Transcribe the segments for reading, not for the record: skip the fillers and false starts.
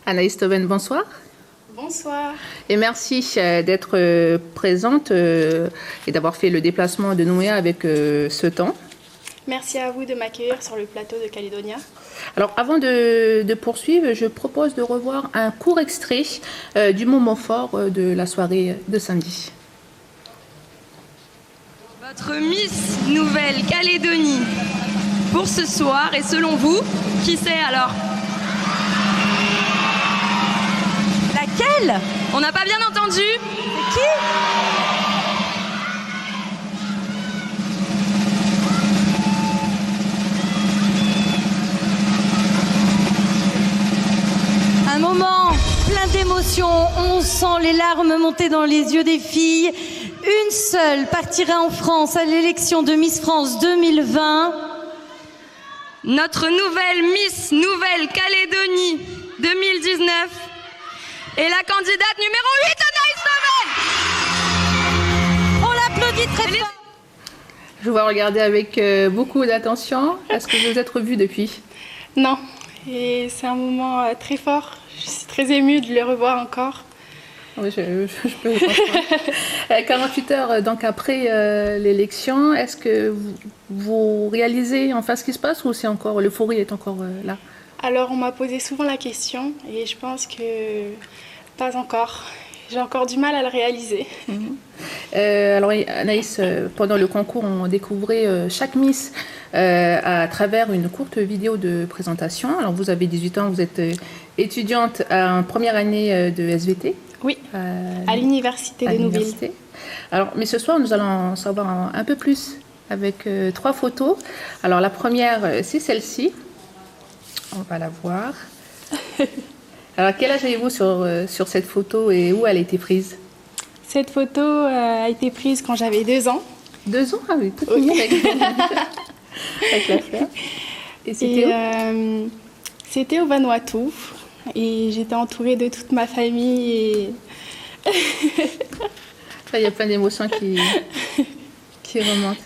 Anaïs Toven, bonsoir. Bonsoir. Et merci d'être présente et d'avoir fait le déplacement de Nouméa avec ce temps. Merci à vous de m'accueillir sur le plateau de Calédonia. Alors, avant de poursuivre, je propose de revoir un court extrait du moment fort de la soirée de samedi. Votre Miss Nouvelle-Calédonie pour ce soir, et selon vous, qui c'est alors? Laquelle? On n'a pas bien entendu. C'est qui? Un moment plein d'émotions, on sent les larmes monter dans les yeux des filles. Une seule partira en France à l'élection de Miss France 2020. Notre nouvelle Miss Nouvelle-Calédonie 2019 est la candidate numéro 8, Anaïs Toven. On l'applaudit très fort. Je vous regarder avec beaucoup d'attention. Est-ce que vous vous êtes revus depuis? Non, et c'est un moment très fort. Je suis très émue de le revoir encore. Oui, je peux comprendre. 48 heures donc après l'élection, est-ce que vous réalisez enfin ce qui se passe ou c'est encore l'euphorie est encore là? Alors, on m'a posé souvent la question et je pense que pas encore. J'ai encore du mal à le réaliser. Alors Anaïs, pendant le concours, on découvrait chaque Miss à travers une courte vidéo de présentation. Alors vous avez 18 ans, vous êtes étudiante en première année de SVT. Oui, à l'université de Nouville. Alors, mais ce soir, nous allons en savoir un peu plus avec 3 photos. Alors la première, c'est celle-ci. On va la voir. Alors quel âge avez-vous sur cette photo et où elle a été prise? Cette photo a été prise quand j'avais 2 ans. 2 ans? Ah oui, toute mignonne avec la fleur. Et c'était où? C'était au Vanuatu. Et j'étais entourée de toute ma famille. Et... Il y a plein d'émotions qui remontent.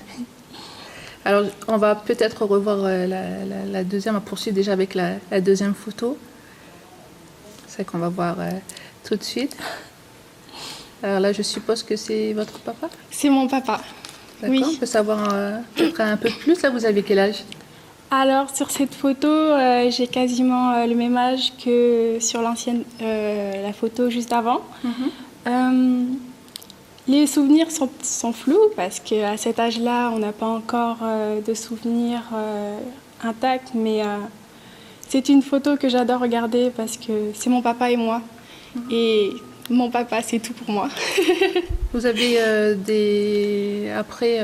Alors, on va peut-être revoir la deuxième, on poursuit déjà avec la deuxième photo. C'est qu'on va voir tout de suite. Alors là, je suppose que c'est votre papa? C'est mon papa. D'accord, Oui. on peut savoir un peu plus. Là, vous avez quel âge? Alors, sur cette photo, j'ai quasiment le même âge que sur l'ancienne, la photo juste avant. Les souvenirs sont flous parce qu'à cet âge-là, on n'a pas encore de souvenirs intacts, mais c'est une photo que j'adore regarder parce que c'est mon papa et moi. Et mon papa, c'est tout pour moi. Vous avez après...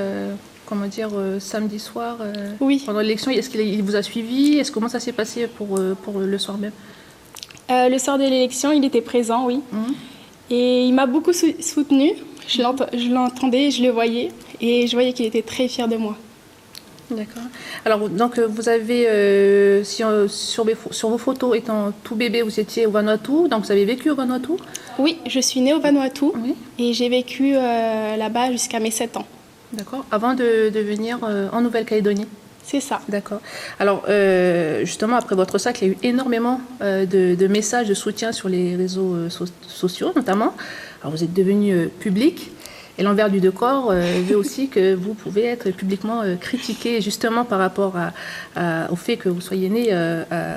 comment dire, samedi soir, oui. Pendant l'élection, est-ce qu'il vous a suivi? Comment ça s'est passé pour le soir même? Le soir de l'élection, il était présent, oui. Et il m'a beaucoup soutenue. Je l'entendais, je le voyais. Et je voyais qu'il était très fier de moi. D'accord. Alors, donc, vous avez, sur vos photos, étant tout bébé, vous étiez au Vanuatu. Donc, vous avez vécu au Vanuatu? Oui, je suis née au Vanuatu. Oui. Et j'ai vécu là-bas jusqu'à mes 7 ans. D'accord. Avant de venir en Nouvelle-Calédonie? C'est ça. D'accord. Alors, justement, après votre sac, il y a eu énormément de messages de soutien sur les réseaux sociaux, notamment. Alors, vous êtes devenu public. Et l'envers du décor veut aussi que vous pouvez être publiquement critiqué, justement, par rapport au fait que vous soyez né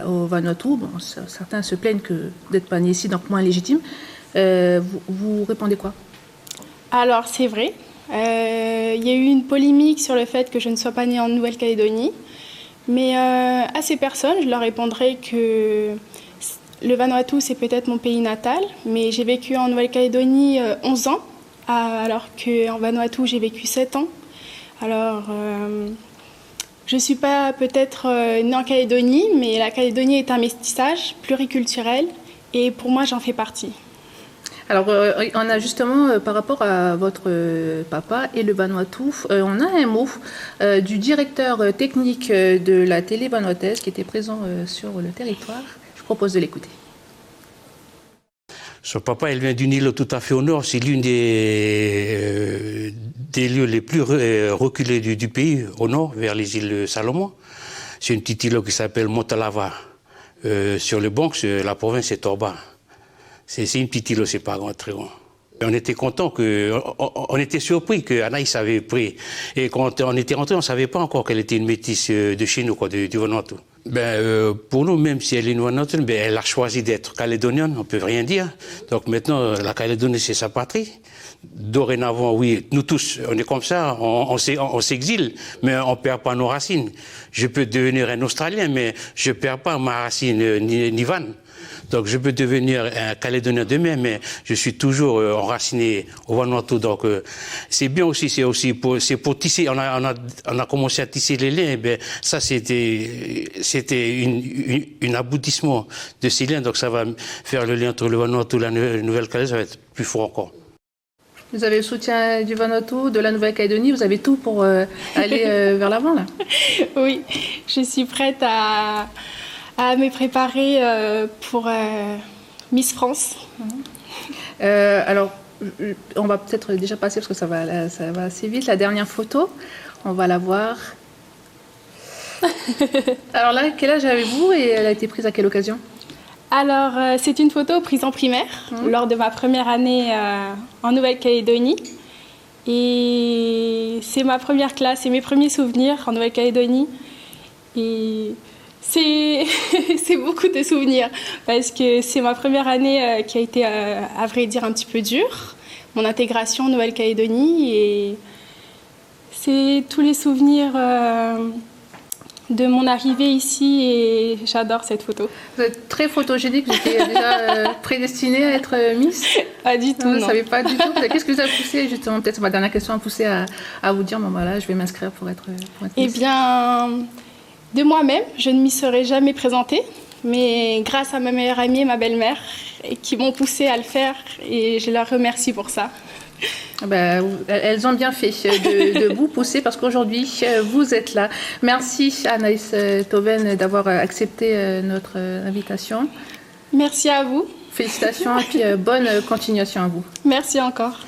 au Vanuatu. Bon, certains se plaignent d'être pas né ici, donc moins légitime. Vous répondez quoi? Alors, c'est vrai. Il y a eu une polémique sur le fait que je ne sois pas née en Nouvelle-Calédonie. Mais à ces personnes, je leur répondrai que le Vanuatu, c'est peut-être mon pays natal, mais j'ai vécu en Nouvelle-Calédonie 11 ans, alors qu'en Vanuatu, j'ai vécu 7 ans. Alors, je ne suis pas peut-être née en Calédonie, mais la Calédonie est un métissage pluriculturel, et pour moi, j'en fais partie. Alors, on a justement, par rapport à votre papa et le Vanuatu, on a un mot du directeur technique de la télé vanuataise qui était présent sur le territoire. Je propose de l'écouter. Son papa, il vient d'une île tout à fait au nord. C'est l'une des lieux les plus reculés du pays, au nord, vers les îles Salomon. C'est une petite île qui s'appelle Montalava. sur le Bronx, la province est Torba. C'est une petite île, c'est pas grand, très grand. On était content on était surpris que Anaïs avait pris. Et quand on était rentré, on ne savait pas encore qu'elle était une métisse de chez nous, quoi, du Vanuatu. Pour nous, même si elle est Vanuatu, elle a choisi d'être calédonienne, on ne peut rien dire. Donc maintenant, la Calédonie, c'est sa patrie. Dorénavant, oui, nous tous, on est comme ça, on s'exile, mais on ne perd pas nos racines. Je peux devenir un Australien, mais je ne perds pas ma racine ni Van. Donc je peux devenir un Calédonien demain, mais je suis toujours enraciné au Vanuatu. Donc c'est bien aussi, c'est pour tisser. On a commencé à tisser les liens. Ça c'était un aboutissement de ces liens. Donc ça va faire le lien entre le Vanuatu et la Nouvelle-Calédonie, ça va être plus fort encore. Vous avez le soutien du Vanuatu, de la Nouvelle-Calédonie, vous avez tout pour aller vers l'avant là. Oui, je suis prête à me préparer pour Miss France. Alors, on va peut-être déjà passer, parce que ça va assez vite, la dernière photo. On va la voir. Alors là, quel âge avez-vous et elle a été prise à quelle occasion? Alors, c'est une photo prise en primaire, lors de ma première année en Nouvelle-Calédonie. Et c'est ma première classe, c'est mes premiers souvenirs en Nouvelle-Calédonie. Et c'est beaucoup de souvenirs parce que c'est ma première année qui a été, à vrai dire, un petit peu dure. Mon intégration en Nouvelle-Calédonie et c'est tous les souvenirs de mon arrivée ici et j'adore cette photo. Vous êtes très photogénique, vous étiez déjà prédestinée à être Miss? Pas du tout, non. Vous ne savez pas du tout. Qu'est-ce qui vous a poussé, justement, peut-être ma dernière question, a poussé à vous dire, bon voilà, je vais m'inscrire pour être Miss? Eh bien, de moi-même, je ne m'y serais jamais présentée, mais grâce à ma meilleure amie et ma belle-mère qui m'ont poussée à le faire et je leur remercie pour ça. Elles ont bien fait de vous pousser parce qu'aujourd'hui, vous êtes là. Merci Anaïs Toven d'avoir accepté notre invitation. Merci à vous. Félicitations et puis bonne continuation à vous. Merci encore.